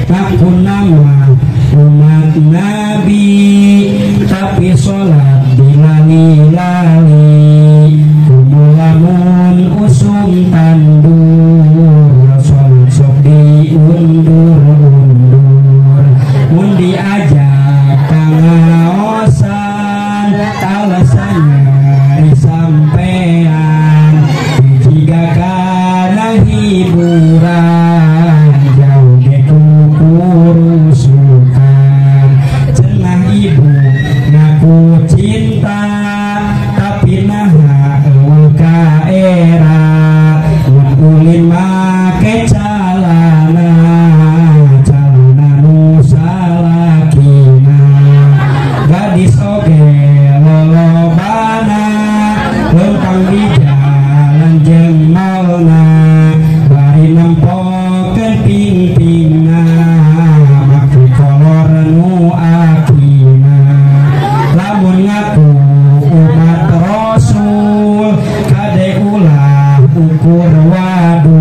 Aku nama umat Nabi, tapi sholat dilali-lali. Kumulamun usum tandur, sholat sok diundur-undur. Mun diajak kangaosan, alasannya sampean. Jika kana hiburan, jauh deku kurusukan. Cenah ibu ngaku cinta, tapi naha eueuh ka era. Mun ulin make calana, calana nu salakina. Gadis oge lolobana, lempang di jalan jeung malna. Bari nempokeun pingpingna, make kolor nu akina. Lamun ngaku umat Rasul, kade ulah ukur wadu.